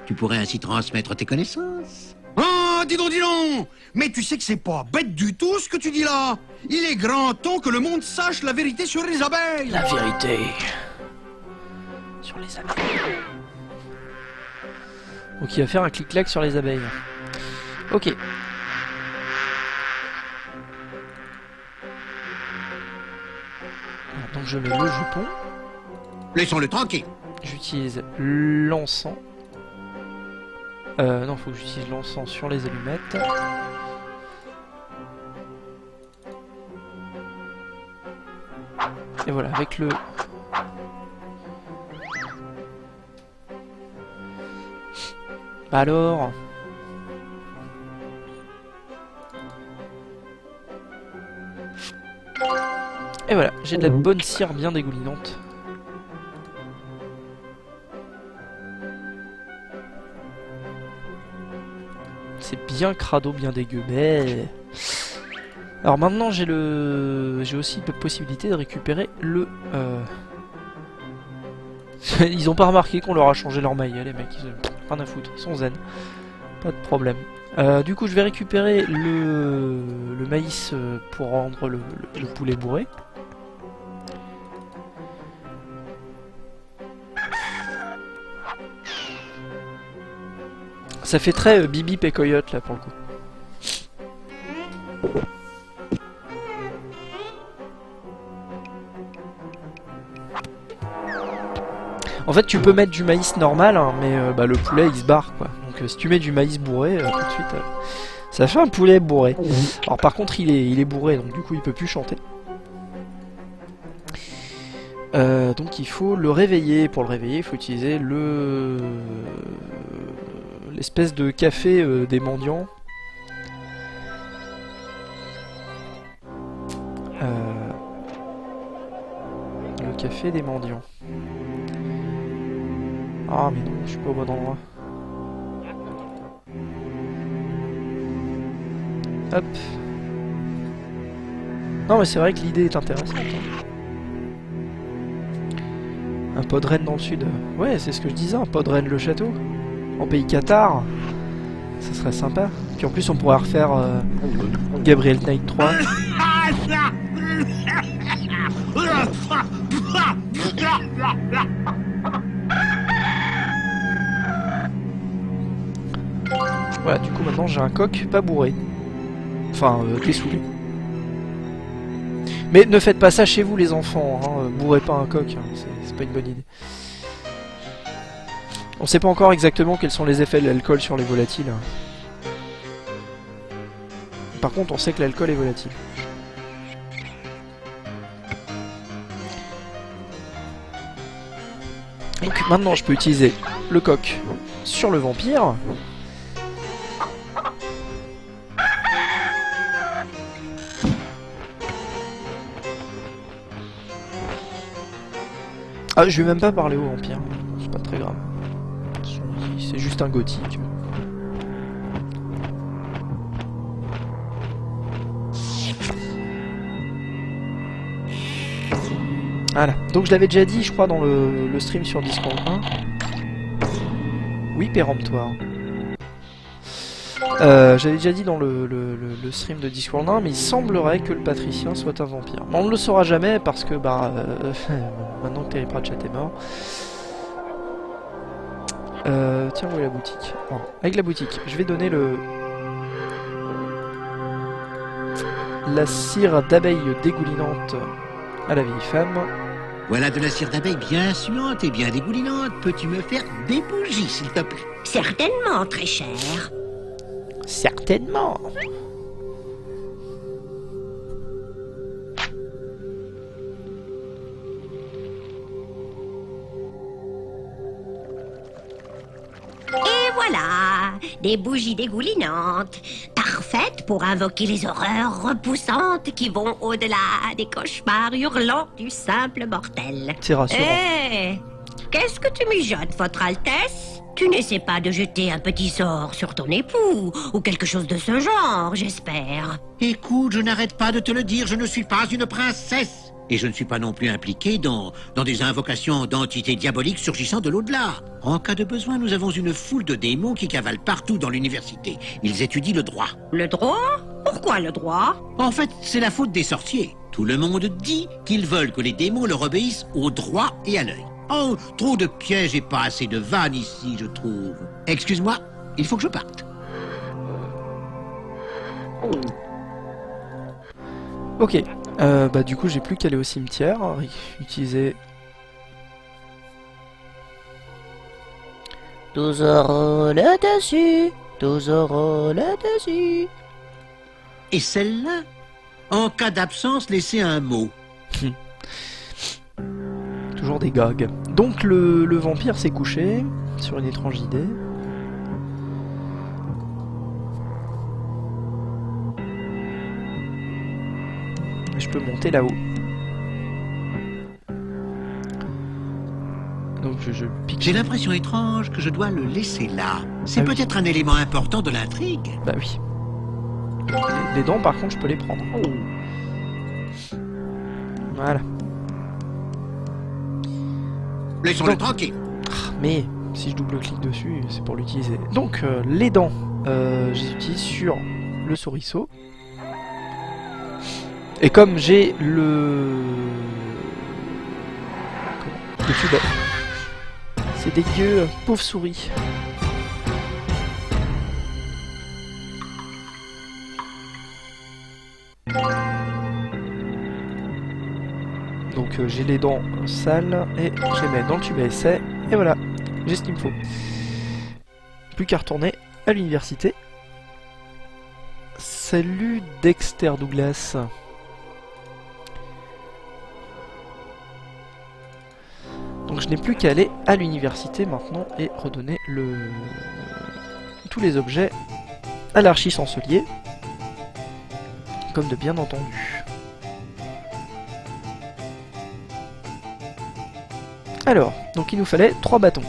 Tu pourrais ainsi transmettre tes connaissances. Ah, dis donc, dis donc! Mais tu sais que c'est pas bête du tout ce que tu dis là! Il est grand temps que le monde sache la vérité sur les abeilles! La vérité sur les abeilles. Donc il va faire un clic-clac sur les abeilles. Ok. Donc je mets le jupon. Laissons-le tranquille. J'utilise l'encens. Non, faut que j'utilise l'encens sur les allumettes. Et voilà, avec le... Bah alors... Et voilà, j'ai de la bonne cire bien dégoulinante. C'est bien crado, bien dégueu, mais... Alors maintenant j'ai aussi la possibilité de récupérer le... Ils ont pas remarqué qu'on leur a changé leur maille, les mecs, ils ont rien à foutre, ils sont zen. Pas de problème. Du coup je vais récupérer le maïs pour rendre le poulet bourré. Ça fait très Bibi Pécoyote là pour le coup. En fait tu peux mettre du maïs normal hein, mais bah, le poulet il se barre quoi. Donc si tu mets du maïs bourré tout de suite ça fait un poulet bourré. Alors par contre il est bourré donc du coup il peut plus chanter. Donc il faut le réveiller. Pour le réveiller, il faut utiliser l'espèce de café des mendiants. Le café des mendiants. Ah mais non, je suis pas au bon endroit. Hop. Non mais c'est vrai que l'idée est intéressante. Hein. Un Podren dans le sud. Ouais, c'est ce que je disais, un Podren le château. En pays Qatar. Ça serait sympa. Puis en plus on pourrait refaire Gabriel Knight 3. Voilà, du coup maintenant j'ai un coq pas bourré. Enfin, dessoulé. Mais ne faites pas ça chez vous les enfants, hein. Bourrez pas un coq, hein. C'est pas une bonne idée. On sait pas encore exactement quels sont les effets de l'alcool sur les volatiles. Par contre on sait que l'alcool est volatile. Donc maintenant je peux utiliser le coq sur le vampire. Ah, je vais même pas parler au vampire, c'est pas très grave. C'est juste un gothique. Voilà, donc je l'avais déjà dit, je crois, dans le stream sur Discord 1. Oui, péremptoire. J'avais déjà dit dans le stream de Discord 1, mais il semblerait que le patricien soit un vampire. Mais on ne le saura jamais parce que, bah, maintenant que Terry Pratchett est mort. Tiens, où est la boutique? Non, avec la boutique, je vais donner la cire d'abeille dégoulinante à la vieille femme. Voilà de la cire d'abeille bien suante et bien dégoulinante. Peux-tu me faire des bougies, s'il te plaît? Certainement, très cher. Certainement. Et voilà, des bougies dégoulinantes, parfaites pour invoquer les horreurs repoussantes qui vont au-delà des cauchemars hurlants du simple mortel. C'est rassurant. Eh, qu'est-ce que tu mijotes, votre Altesse? Tu n'essaies pas de jeter un petit sort sur ton époux, ou quelque chose de ce genre, j'espère. Écoute, je n'arrête pas de te le dire, je ne suis pas une princesse. Et je ne suis pas non plus impliqué dans des invocations d'entités diaboliques surgissant de l'au-delà. En cas de besoin, nous avons une foule de démons qui cavalent partout dans l'université. Ils étudient le droit. Le droit? Pourquoi le droit? En fait, c'est la faute des sorciers. Tout le monde dit qu'ils veulent que les démons leur obéissent au droit et à l'œil. Oh, trop de pièges et pas assez de vannes ici, je trouve. Excuse-moi, il faut que je parte. Ok, bah du coup j'ai plus qu'à aller au cimetière, utiliser 12 euros là-dessus, 12 euros là-dessus. Et celle-là? En cas d'absence, laissez un mot. Toujours des gags. Donc le vampire s'est couché sur une étrange idée. Je peux monter là-haut. Donc je pique. J'ai l'impression étrange que je dois le laisser là. C'est Ah oui. peut-être un élément important de l'intrigue. Bah oui. Les dents par contre je peux les prendre. Voilà. Laissons-le Donc- tranquille. Mais si je double-clique dessus, c'est pour l'utiliser. Donc les dents, je les utilise sur le souriceau. Et comme j'ai le tube, c'est dégueu, pauvre souris. Donc j'ai les dents sales et je les mets dans le tube à essai. Et voilà, j'ai ce qu'il me faut. Plus qu'à retourner à l'université. Salut Dexter Douglas. Donc je n'ai plus qu'à aller à l'université maintenant et redonner tous les objets à l'archi-chancelier, comme de bien entendu. Alors, donc il nous fallait 3 bâtons.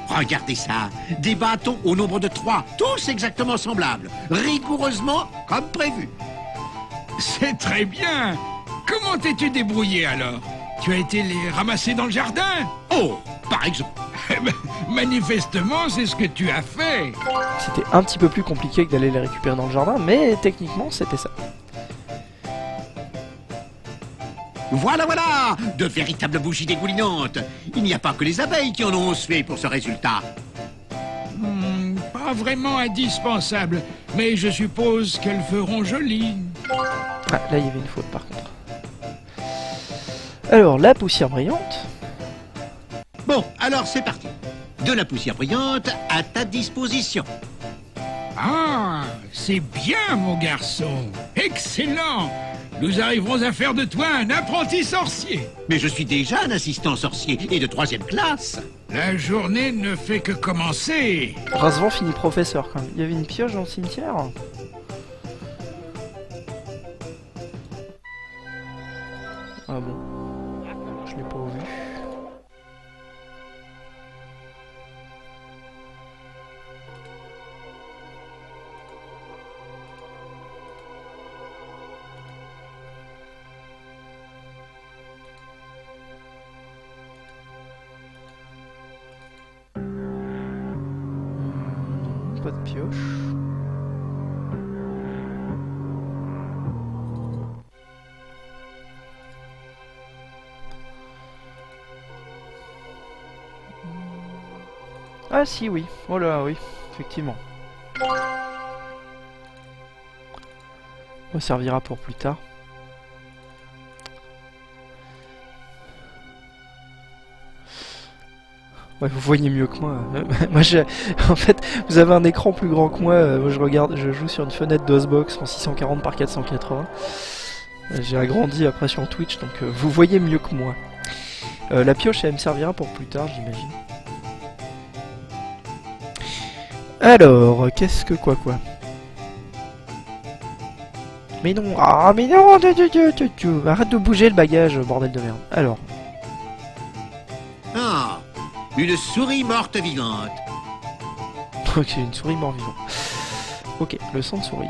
Regardez ça, des bâtons au nombre de 3, tous exactement semblables, rigoureusement comme prévu. C'est très bien. Comment t'es-tu débrouillé alors? Tu as été les ramasser dans le jardin? Oh, par exemple. Manifestement, c'est ce que tu as fait. C'était un petit peu plus compliqué que d'aller les récupérer dans le jardin, mais techniquement c'était ça. Voilà, voilà, de véritables bougies dégoulinantes. Il n'y a pas que les abeilles qui en ont sué pour ce résultat. Pas vraiment indispensable, mais je suppose qu'elles feront joli. Ah, là il y avait une faute par contre. Alors, la poussière brillante. Bon, alors c'est parti. De la poussière brillante à ta disposition. Ah, c'est bien, mon garçon. Excellent. Nous arriverons à faire de toi un apprenti sorcier. Mais je suis déjà un assistant sorcier et de 3e classe. La journée ne fait que commencer. Rasevant finit professeur quand même. Il y avait une pioche dans le cimetière. Ah bon. Je l'ai pas vu. Pas de pioche. Ah si, oui. Oh là, oui, effectivement. Ça servira pour plus tard. Ouais, vous voyez mieux que moi. Moi, en fait, vous avez un écran plus grand que moi. Moi, je joue sur une fenêtre DOSBox en 640 par 480. J'ai agrandi après sur Twitch, donc vous voyez mieux que moi. La pioche, elle me servira pour plus tard, j'imagine. Alors, qu'est-ce que quoi Mais non, ah mais non, arrête de bouger le bagage, bordel de merde. Alors. Ah, une souris morte vivante. Ok, une souris mort vivante. Ok, le sang de souris.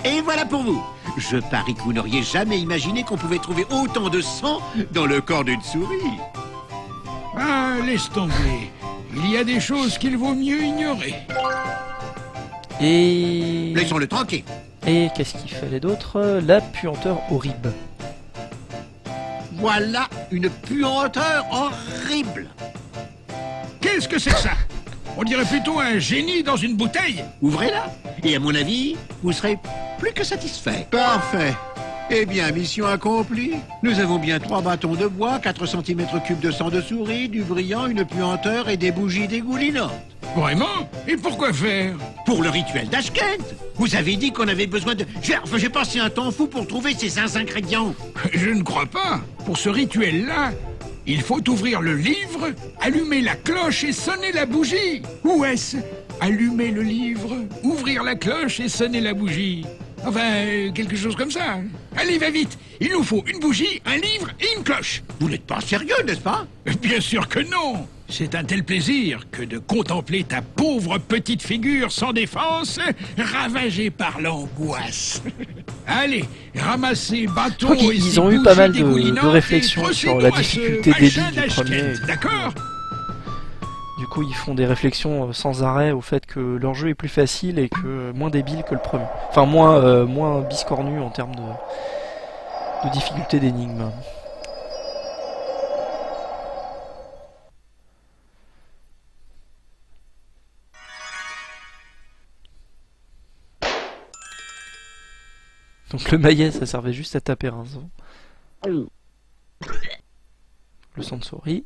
Et voilà pour vous. Je parie que vous n'auriez jamais imaginé qu'on pouvait trouver autant de sang dans le corps d'une souris. Ah, laisse tomber. Il y a des choses qu'il vaut mieux ignorer. Et... Laissons-le tranquille. Et qu'est-ce qu'il fallait d'autre? La puanteur horrible. Voilà une puanteur horrible. Qu'est-ce que c'est que ça? On dirait plutôt un génie dans une bouteille. Ouvrez-la, et à mon avis, vous serez plus que satisfait. Parfait. Eh bien, mission accomplie. Nous avons bien 3 bâtons de bois, 4 cm3 de sang de souris, du brillant, une puanteur et des bougies dégoulinantes. Vraiment? Et pourquoi faire? Pour le rituel d'Ashkent. Vous avez dit qu'on avait besoin de... J'ai passé un temps fou pour trouver ces ingrédients. Je ne crois pas. Pour ce rituel-là, il faut ouvrir le livre, allumer la cloche et sonner la bougie. Ou est-ce allumer le livre, ouvrir la cloche et sonner la bougie? Enfin, quelque chose comme ça. Allez, va vite. Il nous faut une bougie, un livre et une cloche. Vous n'êtes pas sérieux, n'est-ce pas? Bien sûr que non. C'est un tel plaisir que de contempler ta pauvre petite figure sans défense, ravagée par l'angoisse. Allez, ramassez bâtons et ils ont eu pas mal de réflexions sur la difficulté débile du premier. D'accord? Du coup, ils font des réflexions sans arrêt au fait que leur jeu est plus facile et que moins débile que le premier. Enfin, moins biscornu en termes de difficulté d'énigme. Donc le maillet, ça servait juste à taper un son. Le sang de souris.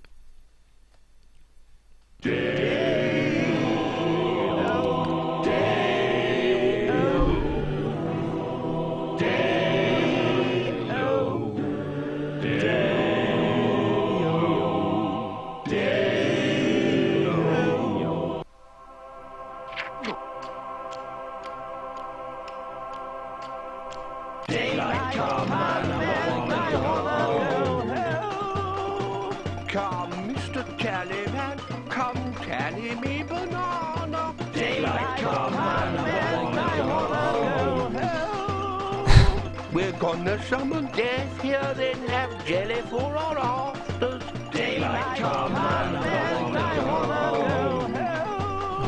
on the summer death, here didn't have jelly for all oysters. Daylight come and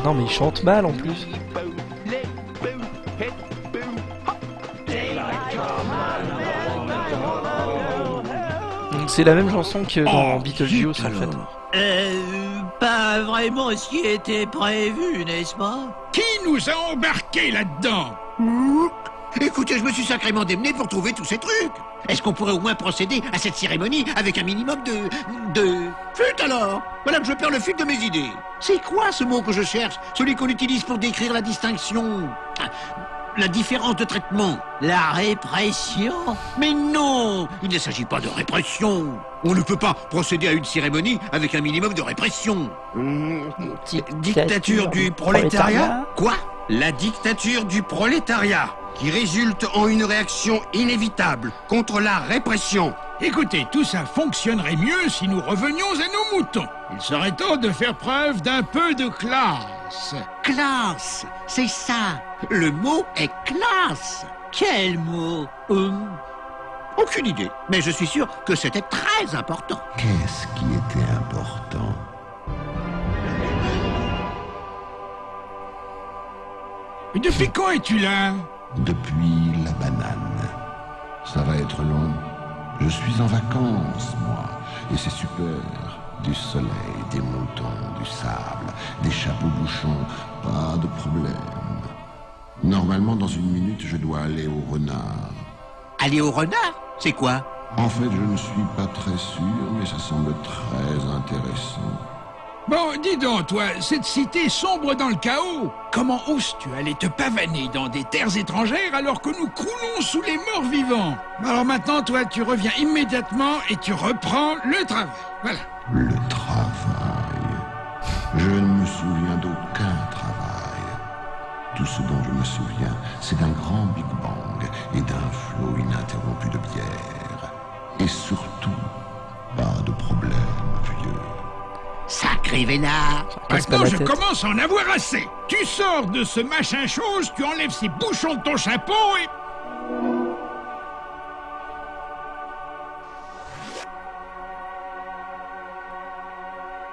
Non mais il chante mal en plus. Donc c'est la même chanson que dans Beetlejuice en fait. Pas vraiment ce qui était prévu, n'est-ce pas? Qui nous a embarqués là-dedans? Écoutez, je me suis sacrément démené pour trouver tous ces trucs. Est-ce qu'on pourrait au moins procéder à cette cérémonie avec un minimum de... Flûte alors? Voilà que je perds le fil de mes idées. C'est quoi ce mot que je cherche? Celui qu'on utilise pour décrire la distinction... La différence de traitement. La répression? Mais non! Il ne s'agit pas de répression. On ne peut pas procéder à une cérémonie avec un minimum de répression. Dictature du prolétariat? Quoi? La dictature du prolétariat, qui résulte en une réaction inévitable contre la répression. Écoutez, tout ça fonctionnerait mieux si nous revenions à nos moutons. Il serait temps de faire preuve d'un peu de classe. Classe, c'est ça. Le mot est classe. Quel mot? Aucune idée, mais je suis sûr que c'était très important. Qu'est-ce qui était important? Et depuis quand es-tu là? Depuis la banane. Ça va être long. Je suis en vacances, moi, et c'est super. Du soleil, des moutons, du sable, des chapeaux bouchons, pas de problème. Normalement, dans une minute, je dois aller au renard. Aller au renard? C'est quoi? En fait, je ne suis pas très sûr, mais ça semble très intéressant. Bon, dis donc, toi, cette cité sombre dans le chaos, comment oses-tu aller te pavaner dans des terres étrangères alors que nous croulons sous les morts vivants? Alors maintenant, toi, tu reviens immédiatement et tu reprends le travail. Voilà. Le travail. Je ne me souviens d'aucun travail. Tout ce dont je me souviens, c'est d'un grand Big Bang et d'un flot ininterrompu de bière. Et surtout, pas de problème, vieux. Sacré vénard! Maintenant, je commence à en avoir assez. Tu sors de ce machin chose, tu enlèves ces bouchons de ton chapeau et...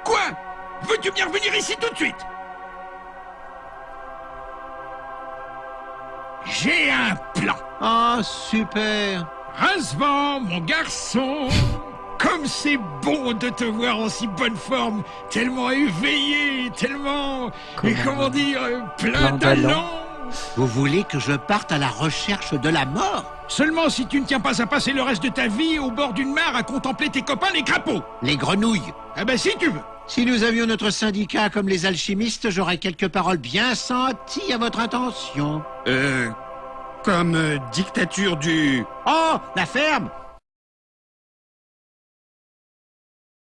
Quoi? Veux-tu bien revenir ici tout de suite? J'ai un plan. Ah, super! Rincevent, mon garçon! Comme c'est bon de te voir en si bonne forme, tellement éveillé, tellement... Mais comment dire, plein d'allant. Vous voulez que je parte à la recherche de la mort? Seulement si tu ne tiens pas à passer le reste de ta vie au bord d'une mare à contempler tes copains les crapauds. Les grenouilles. Ah ben si tu veux. Si nous avions notre syndicat comme les alchimistes, j'aurais quelques paroles bien senties à votre intention. Comme dictature du... Oh, la ferme!